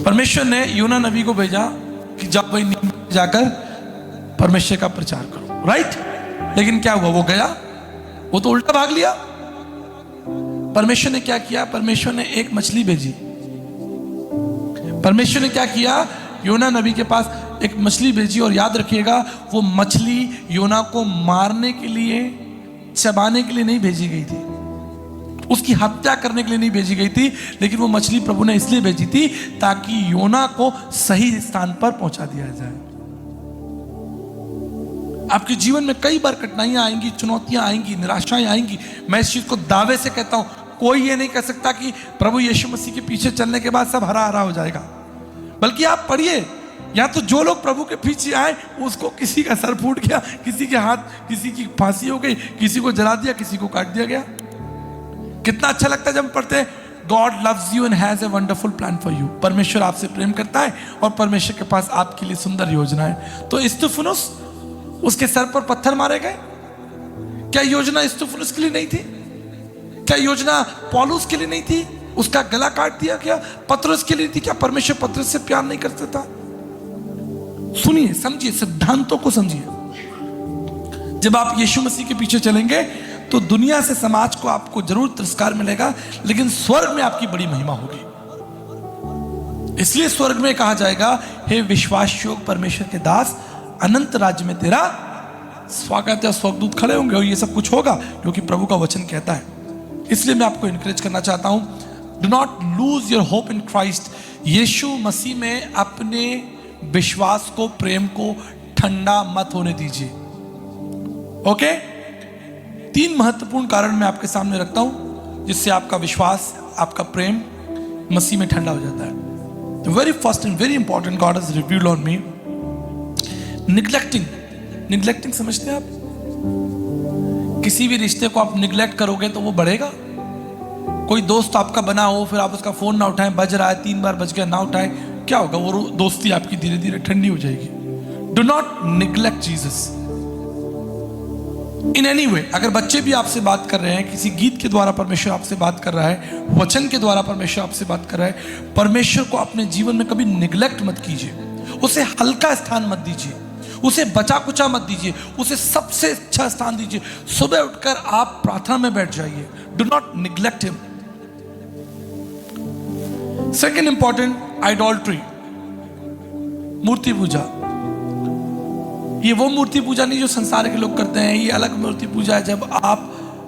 परमेश्वर ने यूना नबी को भेजा कि जब वही नींद में जाकर परमेश्वर का प्रचार करो, राइट। लेकिन क्या हुआ, वो गया, वो तो उल्टा भाग लिया। परमेश्वर ने क्या किया, परमेश्वर ने एक मछली भेजी। परमेश्वर ने क्या किया, योना नबी के पास एक मछली भेजी। और याद रखिएगा, वो मछली योना को मारने के लिए, चबाने के लिए नहीं भेजी गई थी, उसकी हत्या करने के लिए नहीं भेजी गई थी, लेकिन वो मछली प्रभु ने इसलिए भेजी थी ताकि योना को सही स्थान पर पहुंचा दिया जाए। आपके जीवन में कई बार कठिनाइयां आएंगी, चुनौतियां आएंगी, निराशाएं आएंगी। मैं इस चीज को दावे से कहता हूं, कोई ये नहीं कह सकता कि प्रभु यीशु मसीह के पीछे चलने के बाद सब हरा हरा हो जाएगा। बल्कि आप पढ़िए, या तो जो लोग प्रभु के पीछे आए उसको किसी का सर फूट गया, किसी के हाथ, किसी की फांसी हो गई, किसी को जला दिया, किसी को काट दिया गया। कितना अच्छा लगता है जब हम पढ़ते हैं God loves you and has a wonderful plan for you. परमेश्वर आपसे प्रेम करता है और परमेश्वर के पास आपके लिए सुंदर योजना है। तो स्तिफनुस, उसके सर पर पत्थर मारे गए। क्या योजना स्तिफनुस के लिए नहीं थी? क्या योजना पौलुस के लिए नहीं थी? उसका गला काट दिया क्या पतरस के लिए थी? क्या परमेश्वर पतरस से प्यार नहीं करता था? सुनिए, समझिए, सिद्धांतों को समझिए। जब आप यीशु मसीह के पीछे चलेंगे तो दुनिया से, समाज को आपको जरूर तिरस्कार मिलेगा, लेकिन स्वर्ग में आपकी बड़ी महिमा होगी। इसलिए स्वर्ग में कहा जाएगा, हे विश्वास योग्य परमेश्वर के दास, अनंत राज्य में तेरा स्वागत है। स्वर्गदूत खड़े होंगे और ये सब कुछ होगा क्योंकि प्रभु का वचन कहता है। इसलिए मैं आपको इनकरेज करना चाहता हूं, do not lose your hope in Christ. यीशु मसीह में अपने विश्वास को, प्रेम को ठंडा मत होने दीजिए। ओके? 3 महत्वपूर्ण कारण मैं आपके सामने रखता हूं जिससे आपका विश्वास, आपका प्रेम मसीह में ठंडा हो जाता है। The very first and very important God has revealed on me, neglecting समझते हैं आप? किसी भी रिश्ते को आप निग्लेक्ट करोगे तो वो बढ़ेगा। कोई दोस्त आपका बना हो, फिर आप उसका फोन ना उठाएं, बज रहा है 3 बार बज गया, ना उठाएं, क्या होगा? वो दोस्ती आपकी धीरे धीरे ठंडी हो जाएगी। Do not neglect Jesus in any way. अगर बच्चे भी आपसे बात कर रहे हैं, किसी गीत के द्वारा परमेश्वर आपसे बात कर रहा है, वचन के द्वारा परमेश्वर आपसे बात कर रहा है, परमेश्वर को अपने जीवन में कभी निग्लेक्ट मत कीजिए। उसे हल्का स्थान मत दीजिए, उसे बचा कुचा मत दीजिए, उसे सबसे अच्छा स्थान दीजिए। सुबह उठकर आप प्रार्थना में बैठ जाइए। Do not neglect him. Second important, idolatry, मूर्ति पूजा। ये वो मूर्ति पूजा नहीं जो संसार के लोग करते हैं, ये अलग मूर्ति पूजा है। जब आप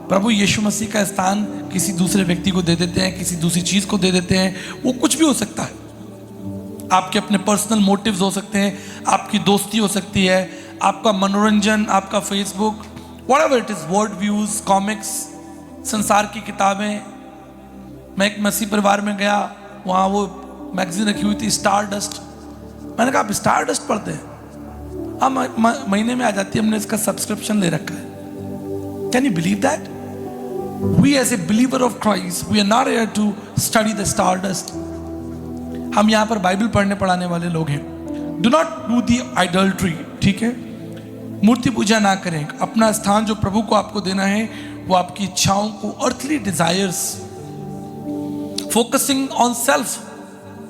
प्रभु यीशु मसीह का स्थान किसी दूसरे व्यक्ति को दे देते हैं, किसी दूसरी चीज को दे देते हैं। वो कुछ भी हो सकता है, आपके अपने पर्सनल मोटिव्स हो सकते हैं, आपकी दोस्ती हो सकती है, आपका मनोरंजन, आपका Facebook, whatever it is, word views, comics, संसार की किताबें। मैं एक मसीह परिवार में गया, वहाँ वो मैगजीन रखी हुई थी स्टार डस्ट। मैंने कहा, आप स्टार डस्ट पढ़ते हैं? हाँ, महीने में आ जाती है, हमने इसका सब्सक्रिप्शन ले रखा है। Can you believe that? We as a believer of Christ, we are not here to study the star dust. हम यहाँ पर बाइबल पढ़ने पढ़ाने वाले लोग हैं। Do not do the idolatry, ठीक है? मूर्ति पूजा ना करें। अपना स्थान जो प्रभु को आपको देना है वो आपकी इच्छाओं को, earthly desires, focusing on self.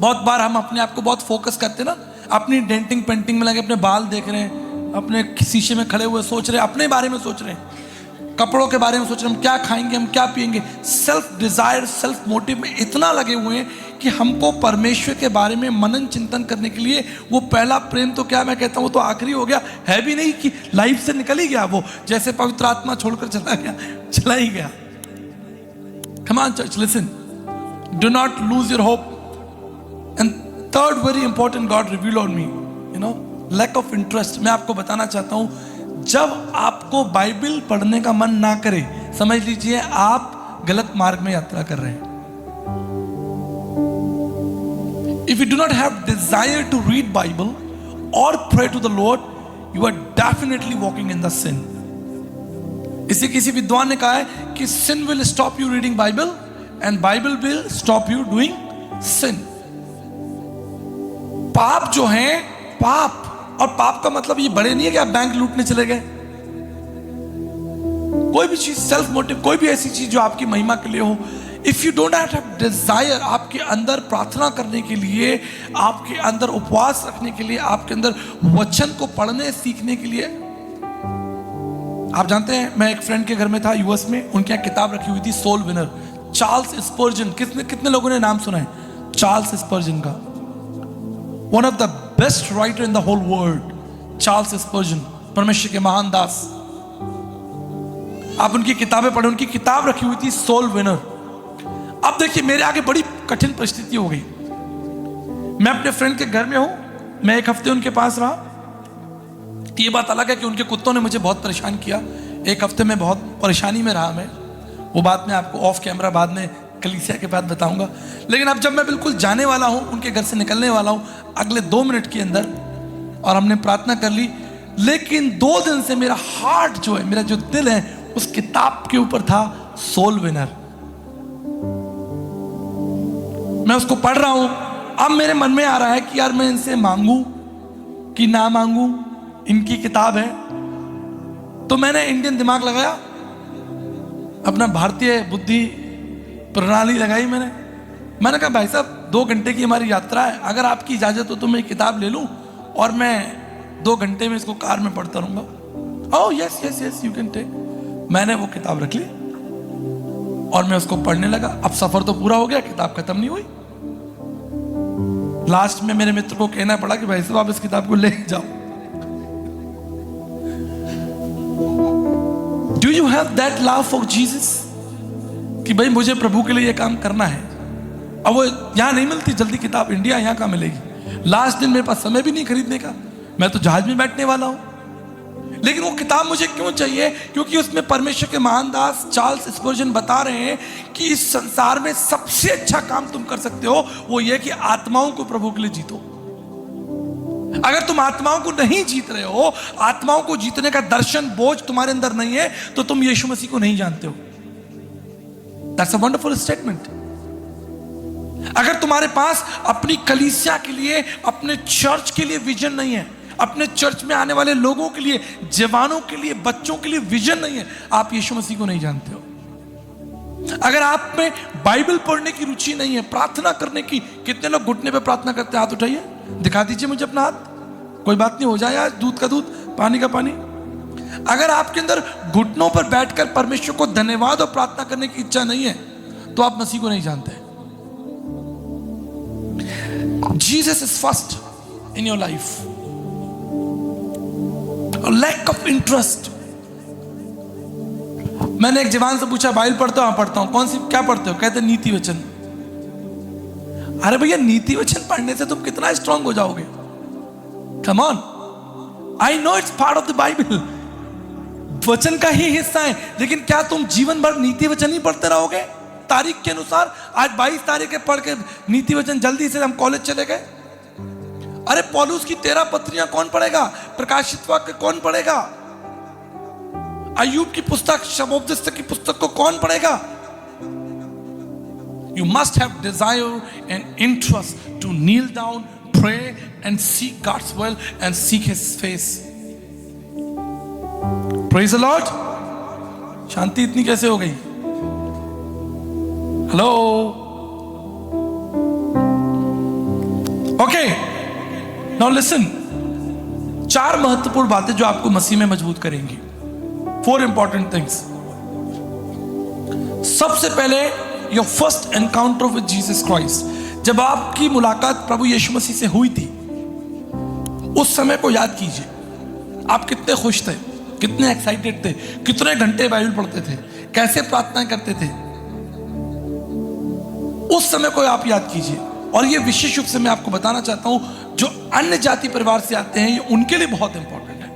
बहुत बार हम अपने आप को बहुत फोकस करते हैं ना, अपनी डेंटिंग पेंटिंग में लगे, अपने बाल देख रहे हैं, अपने शीशे में खड़े हुए सोच रहे हैं, अपने बारे में सोच रहे हैं, कपड़ों के बारे में सोच रहे हैं, हम क्या खाएंगे, हम क्या पिएंगे। सेल्फ डिजायर, सेल्फ मोटिव में इतना लगे हुए हैं कि हमको परमेश्वर के बारे में मनन चिंतन करने के लिए वो पहला प्रेम तो क्या मैं कहता हूँ, वो तो आखिरी हो गया है भी नहीं, कि लाइफ से निकल ही गया वो, जैसे पवित्र आत्मा छोड़कर चला ही गया। Come on church, listen, do not lose your hope. And third very important God reveal on me, you know, lack of interest. मैं आपको बताना चाहता हूं, जब आपको बाइबल पढ़ने का मन ना करे, समझ लीजिए आप गलत मार्ग में यात्रा कर रहे हैं। If you do not have desire to read Bible or pray to the Lord, you are definitely walking in the sin. इसे किसी विद्वान ने कहा है कि sin will stop you reading Bible and Bible will stop you doing sin. पाप जो है, पाप, और पाप का मतलब ये बड़े नहीं है कि आप बैंक लूटने चले गए। कोई भी चीज, सेल्फ मोटिव, कोई भी ऐसी चीज जो आपकी महिमा के लिए हो, if you don't have Dzire, आपके अंदर प्रार्थना करने के लिए, आपके अंदर उपवास रखने के लिए, आपके अंदर वचन को पढ़ने सीखने के लिए। आप जानते हैं, मैं एक फ्रेंड के घर में था यूएस में, उनके यहाँ किताब रखी हुई थी सोल विनर, चार्ल्स स्पर्जन। कितने लोगों ने नाम सुना है चार्ल्स स्पर्जन का? One of the best writer in the whole world, Charles Spurgeon, परमेश्वर के महान दास। आप उनकी किताबें पढ़े, उनकी किताब रखी हुई थी सोल विनर। अब देखिए, मेरे आगे बड़ी कठिन परिस्थिति हो गई। मैं अपने फ्रेंड के घर में हूं, मैं एक हफ्ते उनके पास रहा। ये बात अलग है कि उनके कुत्तों ने मुझे बहुत परेशान किया। एक हफ्ते में बहुत परेशानी में रहा मैं, वो बात मैं आपको ऑफ कैमरा बाद में कलीसिया के बाद बताऊंगा। लेकिन अब जब मैं बिल्कुल जाने वाला हूं, उनके घर से निकलने वाला हूं अगले 2 मिनट के अंदर, और हमने प्रार्थना कर ली, लेकिन 2 दिन से मेरा हार्ट जो है, मेरा जो दिल है, उस किताब के ऊपर था सोल विनर। मैं उसको पढ़ रहा हूं। अब मेरे मन में आ रहा है कि यार मैं इनसे मांगू कि ना मांगू, इनकी किताब है। तो मैंने इंडियन दिमाग लगाया, अपना भारतीय बुद्धि प्रणाली लगाई। मैंने कहा भाई साहब 2 घंटे की हमारी यात्रा है, अगर आपकी इजाजत हो तो मैं किताब ले लूं और मैं 2 घंटे में इसको कार में पढ़ता रहूंगा। Oh yes yes yes you can take. मैंने वो किताब रख ली और मैं उसको पढ़ने लगा। अब सफर तो पूरा हो गया, किताब खत्म नहीं हुई। लास्ट में मेरे मित्र को कहना पड़ा कि भाई साहब आप इस किताब को ले जाओ। Do you have that love for Jesus कि भाई मुझे प्रभु के लिए यह काम करना है। अब वो यहां नहीं मिलती जल्दी किताब, इंडिया यहां कहां मिलेगी। लास्ट दिन मेरे पास समय भी नहीं खरीदने का, मैं तो जहाज में बैठने वाला हूं। लेकिन वो किताब मुझे क्यों चाहिए? क्योंकि उसमें परमेश्वर के महान दास चार्ल्स स्पर्जन बता रहे हैं कि इस संसार में सबसे अच्छा काम तुम कर सकते हो वो ये कि आत्माओं को प्रभु के लिए जीतो। अगर तुम आत्माओं को नहीं जीत रहे हो, आत्माओं को जीतने का दर्शन बोझ तुम्हारे अंदर नहीं है, तो तुम यीशु मसीह को नहीं जानते हो। That's a wonderful statement. अगर तुम्हारे पास अपनी कलीसिया के लिए, अपने चर्च के लिए विजन नहीं है, अपने चर्च में आने वाले लोगों के लिए, जवानों के लिए, बच्चों के लिए विजन नहीं है, आप यीशु मसीह को नहीं जानते हो। अगर आप में बाइबल पढ़ने की रुचि नहीं है, प्रार्थना करने की, कितने लोग घुटने पे प्रार्थना करते हैं? हाथ उठाइए, दिखा दीजिए मुझे अपना हाथ। कोई बात नहीं, हो जाए आज, दूध का दूध पानी का पानी। अगर आपके अंदर घुटनों पर बैठकर परमेश्वर को धन्यवाद और प्रार्थना करने की इच्छा नहीं है, तो आप मसीह को नहीं जानते। Jesus is first in your life. Lack of interest. मैंने एक जवान से पूछा बाइबल पढ़ते हो? हाँ पढ़ता हूं। कौन सी, क्या पढ़ते हो? कहते नीति वचन। अरे भैया नीति वचन पढ़ने से तुम कितना स्ट्रांग हो जाओगे? Come on, I know it's part of the Bible, वचन का ही हिस्सा है। लेकिन क्या तुम जीवन भर नीति वचन ही पढ़ते रहोगे? तारीख के अनुसार आज 22 तारीख पढ़ के नीति वचन जल्दी से हम कॉलेज चले गए। अरे पौलुस की 13 पत्रियां कौन पढ़ेगा? प्रकाशित वाक्य कौन पढ़ेगा? अय्यूब की पुस्तक, शमोपदेश की पुस्तक को कौन पढ़ेगा? You must have desire and interest to kneel down, pray and seek God's will and seek His face. Praise the Lord. शांति इतनी कैसे हो गई? Hello, okay, now listen. 4 महत्वपूर्ण बातें जो आपको मसीह में मजबूत करेंगी। 4 इंपॉर्टेंट थिंग्स। सबसे पहले, your first encounter with Jesus Christ. जब आपकी मुलाकात प्रभु यीशु मसीह से हुई थी, उस समय को याद कीजिए। आप कितने खुश थे, कितने एक्साइटेड थे, कितने घंटे बाइबल पढ़ते थे, कैसे प्रार्थना करते थे। उस समय को आप याद कीजिए। और ये विशेष रूप से मैं आपको बताना चाहता हूं, जो अन्य जाति परिवार से आते हैं, ये उनके लिए बहुत इंपॉर्टेंट है।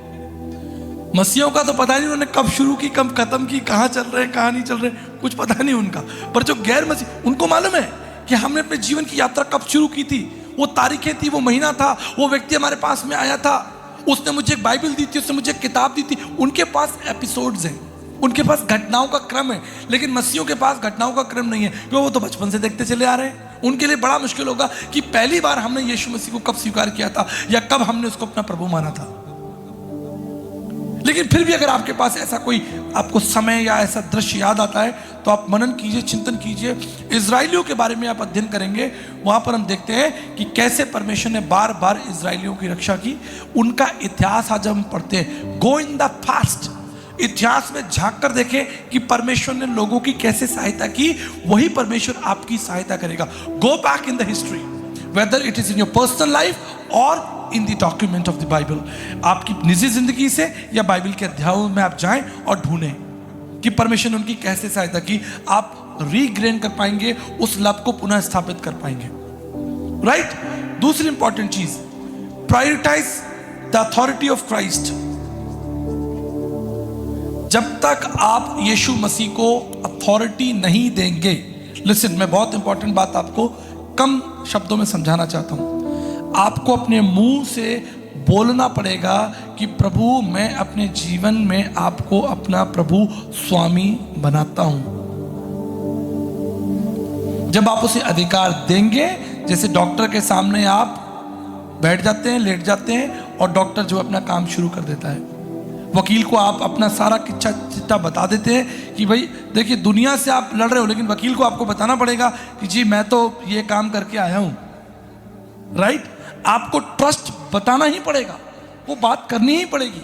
मसीहों का तो पता नहीं उन्होंने कब शुरू की, कब खत्म की, कहां चल रहे हैं, कहां नहीं चल रहे, कुछ पता नहीं उनका। पर जो गैर मसीह, उनको मालूम है कि हमने अपने जीवन की यात्रा कब शुरू की थी, वो तारीखें थी, वो महीना था, वो व्यक्ति हमारे पास में आया था, उसने मुझे एक बाइबल दी थी, उसने मुझे एक किताब दी थी। उनके पास एपिसोड्स हैं, उनके पास घटनाओं का क्रम है। लेकिन मसीहों के पास घटनाओं का क्रम नहीं है, क्योंकि वो तो बचपन से देखते चले आ रहे हैं। उनके लिए बड़ा मुश्किल होगा कि पहली बार हमने यीशु मसीह को कब स्वीकार किया था या कब हमने उसको अपना प्रभु माना था। लेकिन फिर भी अगर आपके पास ऐसा कोई आपको समय या ऐसा दृश्य याद आता है तो आप मनन कीजिए, चिंतन कीजिए। इजराइलियों के बारे में आप अध्ययन करेंगे, वहां पर हम देखते हैं कि कैसे परमेश्वर ने बार बार इजराइलियों की रक्षा की। उनका इतिहास आज हम पढ़ते हैं, गो इन द पास्ट, इतिहास में झांक कर देखें कि परमेश्वर ने लोगों की कैसे सहायता की, वही परमेश्वर आपकी सहायता करेगा। Go back in the history, whether it is in your personal life और in the document of the Bible. आपकी निजी जिंदगी से या बाइबल के अध्यायों में आप जाएं और ढूंढें कि परमेश्वर ने उनकी कैसे सहायता की। आप रीग्रेन कर पाएंगे, उस लव को पुनः स्थापित कर पाएंगे। राइट? दूसरी इंपॉर्टेंट चीज, prioritize the authority of Christ. जब तक आप यीशु मसीह को अथॉरिटी नहीं देंगे, लिसन, मैं बहुत इंपॉर्टेंट बात आपको कम शब्दों में समझाना चाहता हूं। आपको अपने मुंह से बोलना पड़ेगा कि प्रभु, मैं अपने जीवन में आपको अपना प्रभु स्वामी बनाता हूं। जब आप उसे अधिकार देंगे, जैसे डॉक्टर के सामने आप बैठ जाते हैं, लेट जाते हैं और डॉक्टर जो अपना काम शुरू कर देता है। वकील को आप अपना सारा किस्सा चिट्ठा बता देते हैं कि भाई देखिए, दुनिया से आप लड़ रहे हो, लेकिन वकील को आपको बताना पड़ेगा कि जी मैं तो ये काम करके आया हूं। राइट? आपको ट्रस्ट बताना ही पड़ेगा, वो बात करनी ही पड़ेगी।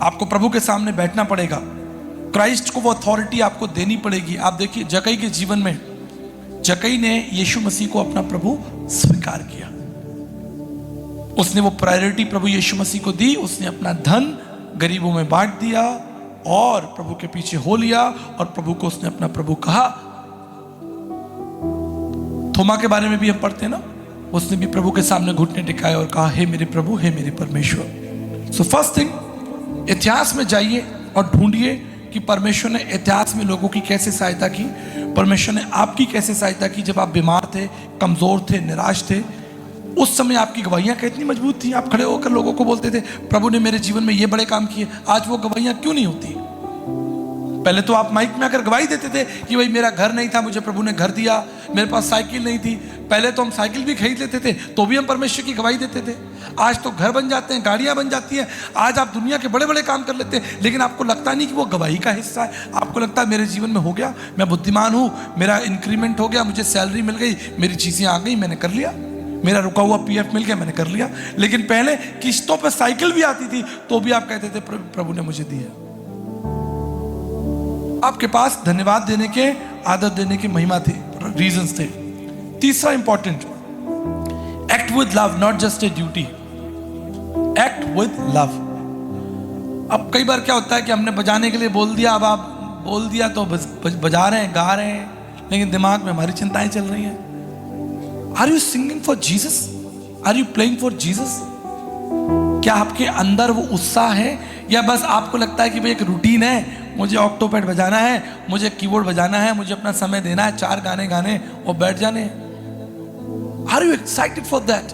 आपको प्रभु के सामने बैठना पड़ेगा, क्राइस्ट को वो अथॉरिटी आपको देनी पड़ेगी। आप देखिए जक्कई के जीवन में, जक्कई ने यीशु मसीह को अपना प्रभु स्वीकार किया। उसने वो प्रायोरिटी प्रभु यीशु मसीह को दी। उसने अपना धन गरीबों में बांट दिया और प्रभु के पीछे हो लिया और प्रभु को उसने अपना प्रभु कहा। थोमा के बारे में भी हम पढ़ते हैं ना, उसने भी प्रभु के सामने घुटने टिकाए और कहा, हे मेरे प्रभु, हे मेरे परमेश्वर। सो फर्स्ट थिंग, इतिहास में जाइए और ढूंढिए कि परमेश्वर ने इतिहास में लोगों की कैसे सहायता की, परमेश्वर ने आपकी कैसे सहायता की। जब आप बीमार थे, कमजोर थे, निराश थे, उस समय आपकी गवाहियां कितनी मजबूत थी। आप खड़े होकर लोगों को बोलते थे, प्रभु ने मेरे जीवन में ये बड़े काम किए। आज वो गवाहियां क्यों नहीं होती? पहले तो आप माइक में आकर गवाही देते थे कि भाई मेरा घर नहीं था, मुझे प्रभु ने घर दिया, मेरे पास साइकिल नहीं थी। पहले तो हम साइकिल भी खरीद लेते थे तो भी हम परमेश्वर की गवाही देते थे। आज तो घर बन जाते हैं, गाड़ियां बन जाती हैं, आज आप दुनिया के बड़े बड़े काम कर लेते हैं, लेकिन आपको लगता नहीं कि वो गवाही का हिस्सा है। आपको लगता है मेरे जीवन में हो गया, मैं बुद्धिमान हूं, मेरा इंक्रीमेंट हो गया, मुझे सैलरी मिल गई, मेरी चीजें आ गई, मैंने कर लिया, मेरा रुका हुआ पीएफ मिल गया, मैंने कर लिया। लेकिन पहले किस्तों पर साइकिल भी आती थी तो भी आप कहते थे प्रभु ने मुझे दिया। आपके पास धन्यवाद देने के, आदर देने की महिमा थी, रीजंस थे। तीसरा important, act with love, not just a duty, act with love. अब कई बार क्या होता है कि हमने बजाने के लिए बोल दिया, अब आप बोल दिया तो बजा रहे हैं, गा रहे हैं, लेकिन दिमाग में हमारी चिंताएं चल रही हैं। Are you singing for Jesus? Are you playing for Jesus? क्या आपके अंदर वो उत्साह है, या बस आपको लगता है कि भाई एक रूटीन है, मुझे ऑक्टोपैड बजाना है, मुझे कीबोर्ड बजाना है, मुझे अपना समय देना है, 4 गाने गाने और बैठ जाने? Are you excited for that?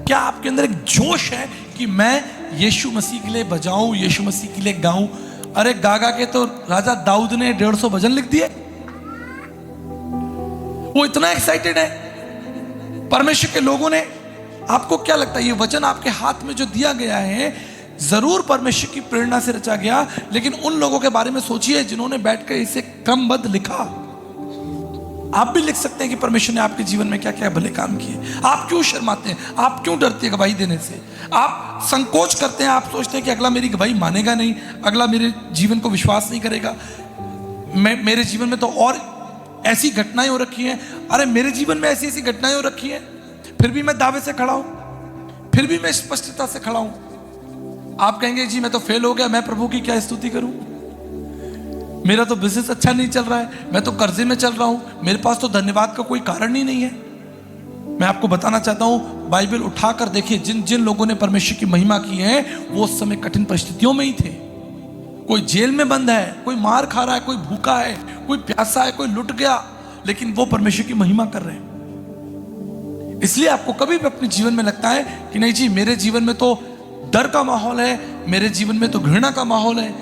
क्या आपके अंदर एक जोश है कि मैं यीशु मसीह के लिए बजाऊं, यीशु मसीह के लिए गाऊं? अरे गा के तो राजा दाऊद ने 150 भजन लिख दिए। वो इतना एक्साइटेड है। परमेश्वर के लोगों ने, आपको क्या लगता है ये वचन आपके हाथ में जो दिया गया है, जरूर परमेश्वर की प्रेरणा से रचा गया, लेकिन उन लोगों के बारे में सोचिए जिन्होंने बैठकर इसे क्रमबद्ध लिखा। आप भी लिख सकते हैं कि परमेश्वर ने आपके जीवन में क्या क्या भले काम किए। आप क्यों शर्माते हैं? आप क्यों डरते हैं गवाही देने से? आप संकोच करते हैं, आप सोचते हैं कि अगला मेरी गवाही मानेगा नहीं, अगला मेरे जीवन को विश्वास नहीं करेगा, मेरे जीवन में तो और ऐसी घटनाएं हो रखी हैं। अरे मेरे जीवन में ऐसी ऐसी घटनाएं हो रखी हैं, फिर भी मैं दावे से खड़ा हूं, फिर भी मैं स्पष्टता से खड़ा हूं। आप कहेंगे जी मैं तो फेल हो गया, मैं प्रभु की क्या स्तुति करूं, मेरा तो बिजनेस अच्छा नहीं चल रहा है, मैं तो कर्जे में चल रहा हूं, मेरे पास तो धन्यवाद का कोई कारण ही नहीं है। मैं आपको बताना चाहता हूं, बाइबल उठाकर देखिए, जिन जिन लोगों ने परमेश्वर की महिमा की है वो उस समय कठिन परिस्थितियों में ही थे। कोई जेल में बंद है, कोई मार खा रहा है, कोई भूखा है, कोई प्यासा है, कोई लुट गया, लेकिन वो परमेश्वर की महिमा कर रहे हैं। इसलिए आपको कभी भी अपने जीवन में लगता है कि नहीं जी मेरे जीवन में तो डर का माहौल है, मेरे जीवन में तो घृणा का माहौल है,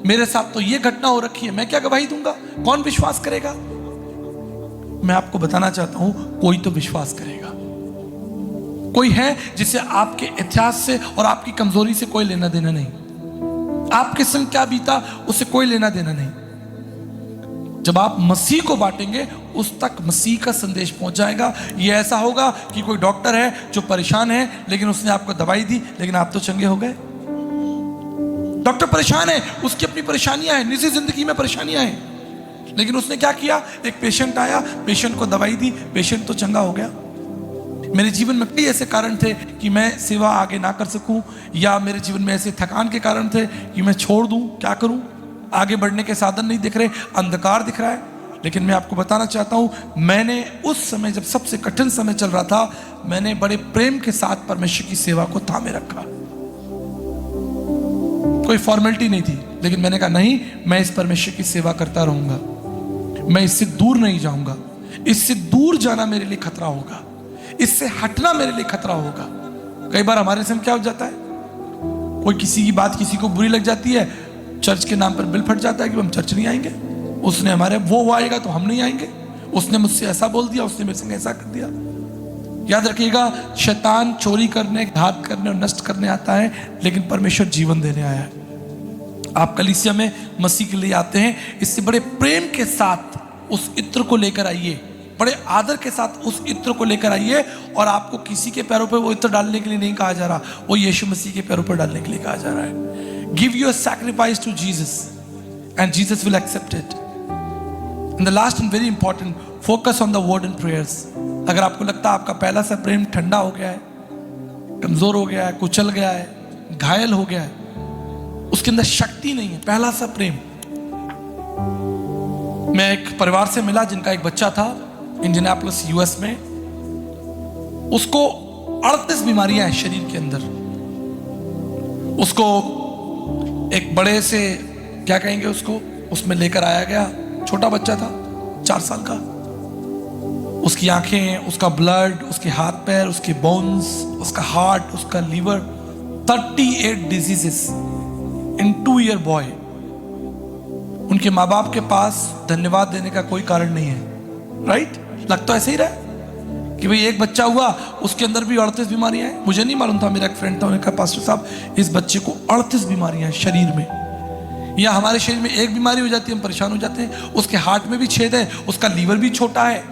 मेरे साथ तो ये घटना हो रखी है, मैं क्या गवाही दूंगा, कौन विश्वास करेगा? मैं आपको बताना चाहता हूं, कोई तो विश्वास करेगा। कोई है जिसे आपके इतिहास से और आपकी कमजोरी से कोई लेना देना नहीं, आपके संग क्या बीता उससे कोई लेना देना नहीं। जब आप मसीह को बांटेंगे उस तक मसीह का संदेश पहुंच जाएगा। ये ऐसा होगा कि कोई डॉक्टर है जो परेशान है, लेकिन उसने आपको दवाई दी, लेकिन आप तो चंगे हो गए। डॉक्टर परेशान है, उसकी अपनी परेशानियां हैं, निजी जिंदगी में परेशानियां हैं, लेकिन उसने क्या किया, एक पेशेंट आया, पेशेंट को दवाई दी, पेशेंट तो चंगा हो गया। मेरे जीवन में कई ऐसे कारण थे कि मैं सेवा आगे ना कर सकूं, या मेरे जीवन में ऐसे थकान के कारण थे कि मैं छोड़ दूं, क्या करूं, आगे बढ़ने के साधन नहीं दिख रहे, अंधकार दिख रहा है। लेकिन मैं आपको बताना चाहता हूं, मैंने उस समय जब सबसे कठिन समय चल रहा था, मैंने बड़े प्रेम के साथ परमेश्वर की सेवा को थामे रखा। कोई फॉर्मेलिटी नहीं थी, लेकिन मैंने कहा नहीं, मैं इस परमेश्वर की सेवा करता रहूंगा, मैं इससे दूर नहीं जाऊंगा। इससे दूर जाना मेरे लिए खतरा होगा, इससे हटना मेरे लिए खतरा होगा। कई बार हमारे संग क्या हो जाता है, कोई किसी की बात किसी को बुरी लग जाती है, चर्च के नाम पर बिल फट जाता है कि हम चर्च नहीं आएंगे, उसने हमारे वो आएगा तो हम नहीं आएंगे, उसने मुझसे ऐसा बोल दिया, उसने मेरे संग ऐसा कर दिया। याद रखिएगा, शैतान चोरी करने, घात करने और नष्ट करने आता है, लेकिन परमेश्वर जीवन देने आया है। आप कलीसिया में मसीह के लिए आते हैं, इससे बड़े प्रेम के साथ उस इत्र को लेकर आइए, बड़े आदर के साथ उस इत्र को लेकर आइए। और आपको किसी के पैरों पर वो इत्र डालने के लिए नहीं कहा जा रहा, वो यीशु मसीह के पैरों पर डालने के लिए कहा जा रहा है। Give your sacrifice to Jesus and Jesus will accept it. And the last and very important, focus on the word and prayers. अगर आपको लगता है आपका पहला सा प्रेम ठंडा हो गया है, कमजोर हो गया है, कुचल गया है, घायल हो गया है, उसके अंदर शक्ति नहीं है, पहला सा प्रेम। मैं एक परिवार से मिला जिनका एक बच्चा था इंडियानापोलिस यूएस में, उसको 38 बीमारियां हैं शरीर के अंदर। उसको एक बड़े से क्या कहेंगे उसको, उसमें लेकर आया गया, छोटा बच्चा था 4 साल का, उसकी आंखें, उसका ब्लड, उसके हाथ पैर, उसके बोन्स, उसका हार्ट, उसका liver, 38 diseases in 2 year boy. उनके माँ बाप के पास धन्यवाद देने का कोई कारण नहीं है, राइट? लगता तो ऐसे ही रहा कि भाई एक बच्चा हुआ, उसके अंदर भी 38 बीमारियां हैं। मुझे नहीं मालूम था, मेरा एक फ्रेंड था, उन्होंने कहा पास्टर साहब इस बच्चे को 38 बीमारियां हैं शरीर में। या हमारे शरीर में एक बीमारी हो जाती है, हम परेशान हो जाते हैं। उसके हार्ट में भी छेद है, उसका लीवर भी छोटा है,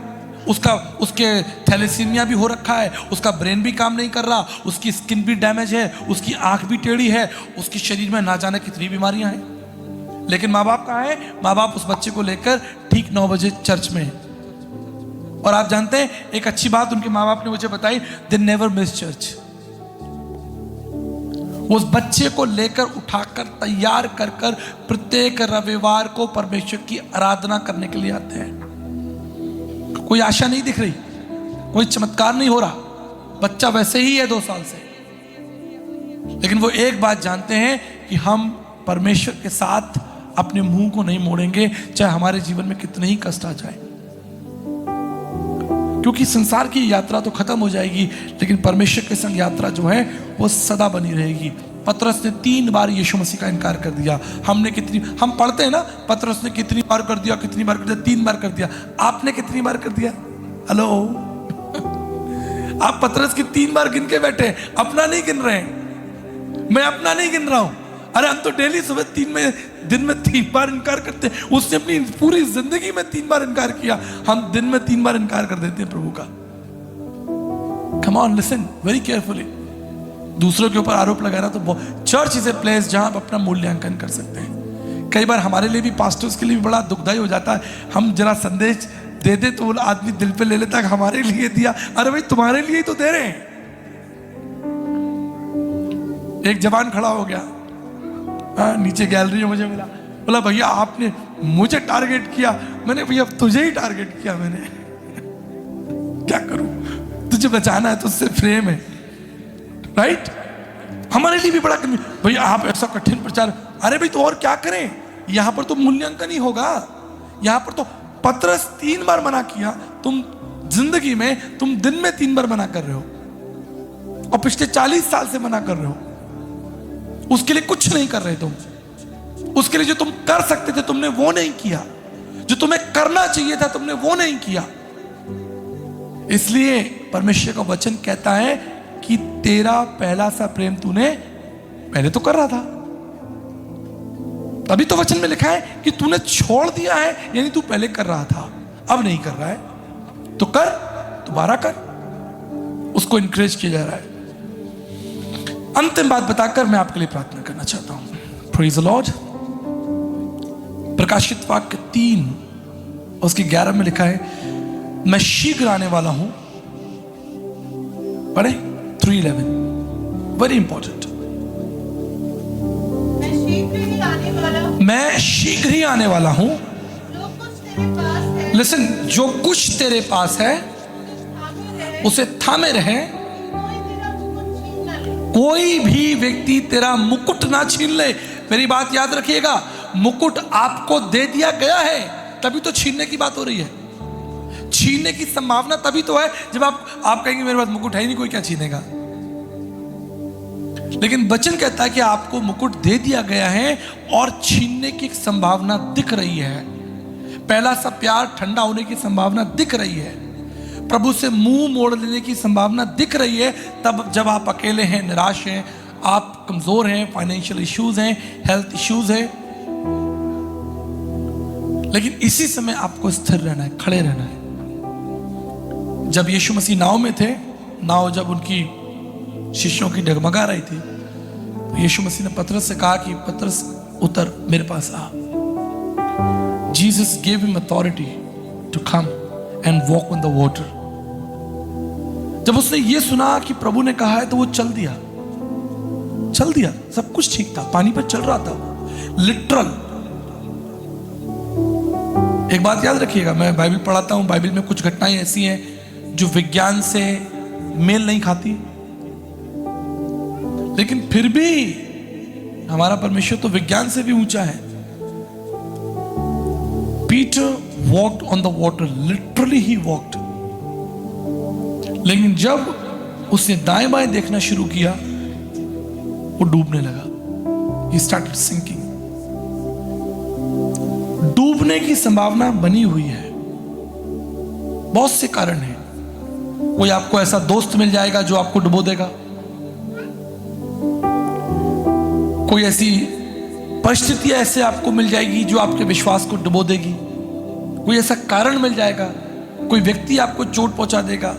उसके थैलेसीमिया भी हो रखा है, उसका ब्रेन भी काम नहीं कर रहा, उसकी स्किन भी डैमेज है, उसकी आंख भी टेढ़ी है, उसके शरीर में ना जाने कितनी बीमारियां हैं। लेकिन माँ बाप कहाँ है? माँ बाप उस बच्चे को लेकर ठीक 9 बजे चर्च में है। और आप जानते हैं एक अच्छी बात उनके माँ बाप ने मुझे बताई, दे नेवर मिस चर्च। उस बच्चे को लेकर उठाकर तैयार कर कर प्रत्येक रविवार को परमेश्वर की आराधना करने के लिए आते हैं। कोई आशा नहीं दिख रही, कोई चमत्कार नहीं हो रहा, बच्चा वैसे ही है 2 साल से, लेकिन वो एक बात जानते हैं कि हम परमेश्वर के साथ अपने मुंह को नहीं मोड़ेंगे, चाहे हमारे जीवन में कितने ही कष्ट आ जाए। क्योंकि संसार की यात्रा तो खत्म हो जाएगी, लेकिन परमेश्वर के संग यात्रा जो है वो सदा बनी रहेगी। पतरस ने 3 बार यीशु मसीह का इनकार कर दिया। हम पढ़ते हैं ना, पतरस ने कितनी बार कर दिया, कितनी बार कर दिया, 3 बार कर दिया। आपने कितनी बार कर दिया? हेलो आप पतरस की 3 बार गिन के बैठे, अपना नहीं गिन रहे हैं। मैं अपना नहीं गिन रहा हूं। अरे हम तो डेली सुबह दिन में 3 बार इनकार करते हैं। उसने अपनी पूरी जिंदगी में 3 बार इनकार किया, हम दिन में 3 बार इनकार कर देते हैं प्रभु का। Come on, listen very carefully. दूसरों के ऊपर आरोप लगाना तो चर्च इज ए प्लेस जहां आप अपना मूल्यांकन कर सकते हैं। कई बार हमारे लिए भी, पास्टर्स के लिए भी बड़ा दुखदाई हो जाता है, हम जरा संदेश दे दे तो वो आदमी दिल पे ले लेता है, हमारे लिए दिया। अरे भाई तुम्हारे लिए ही तो दे रहे हैं। एक जवान खड़ा हो गया, नीचे गैलरी में मुझे मिला, बोला भैया आपने मुझे टारगेट किया। मैंने भैया तुझे ही टारगेट किया मैंने, क्या करूं, तुझे बचाना है, तुझसे प्रेम है, राइट? हमारे लिए भी बड़ा भैया आप ऐसा कठिन प्रचार। अरे भाई तो और क्या करें, यहां पर तो मूल्यांकन ही होगा। यहां पर तो पतरस 3 बार मना किया, तुम जिंदगी में तुम दिन में 3 बार मना कर रहे हो, और पिछले 40 साल से मना कर रहे हो। उसके लिए कुछ नहीं कर रहे तुम, उसके लिए जो तुम कर सकते थे तुमने वो नहीं किया, जो तुम्हें करना चाहिए था तुमने वो नहीं किया। इसलिए परमेश्वर का वचन कहता है कि तेरा पहला सा प्रेम तूने पहले तो कर रहा था, तभी तो वचन में लिखा है कि तूने छोड़ दिया है, यानी तू पहले कर रहा था अब नहीं कर रहा है, तो कर, दोबारा कर। उसको इंकरेज किया जा रहा है। अंतिम बात बताकर मैं आपके लिए प्रार्थना करना चाहता हूं। Praise the Lord. प्रकाशित वाक्य 3 उसके 11 में लिखा है, मैं शीघ्र आने वाला हूं। पढ़े 3:11, वेरी इंपॉर्टेंट। मैं शीघ्र ही आने वाला हूं। लिसन, जो कुछ तेरे पास है उसे थामे रहे, कोई भी व्यक्ति तेरा मुकुट ना छीन ले। मेरी बात याद रखिएगा, मुकुट आपको दे दिया गया है, तभी तो छीनने की बात हो रही है। छीनने की संभावना तभी तो है जब आप कहेंगे मेरे पास मुकुट है ही नहीं, कोई क्या छीनेगा। लेकिन वचन कहता है कि आपको मुकुट दे दिया गया है और छीनने की संभावना दिख रही है। पहला सा प्यार ठंडा होने की संभावना दिख रही है, प्रभु से मुंह मोड़ लेने की संभावना दिख रही है, तब जब आप अकेले हैं, निराश हैं, आप कमजोर हैं, फाइनेंशियल इश्यूज हैं, हेल्थ इश्यूज हैं। लेकिन इसी समय आपको स्थिर रहना है, खड़े रहना है। जब यीशु मसीह नाव में थे, नाव जब उनकी शिष्यों की डगमगा रही थी, तो यीशु मसीह ने पतरस से कहा कि पतरस उतर, मेरे पास आ। Jesus gave him authority to come and walk on the water। जब उसने ये सुना कि प्रभु ने कहा है तो वो चल दिया, सब कुछ ठीक था, पानी पर चल रहा था, लिटरल। एक बात याद रखिएगा, मैं बाइबल पढ़ाता हूं, बाइबल में कुछ घटनाएं ऐसी हैं जो विज्ञान से मेल नहीं खाती, लेकिन फिर भी हमारा परमेश्वर तो विज्ञान से भी ऊंचा है। Peter walked on the water, literally he walked. लेकिन जब उसने दाएं बाएं देखना शुरू किया, वो डूबने लगा। He started sinking। डूबने की संभावना बनी हुई है, बहुत से कारण हैं। कोई आपको ऐसा दोस्त मिल जाएगा जो आपको डुबो देगा, कोई ऐसी परिस्थिति ऐसे आपको मिल जाएगी जो आपके विश्वास को डुबो देगी, कोई ऐसा कारण मिल जाएगा, कोई व्यक्ति आपको चोट पहुंचा देगा,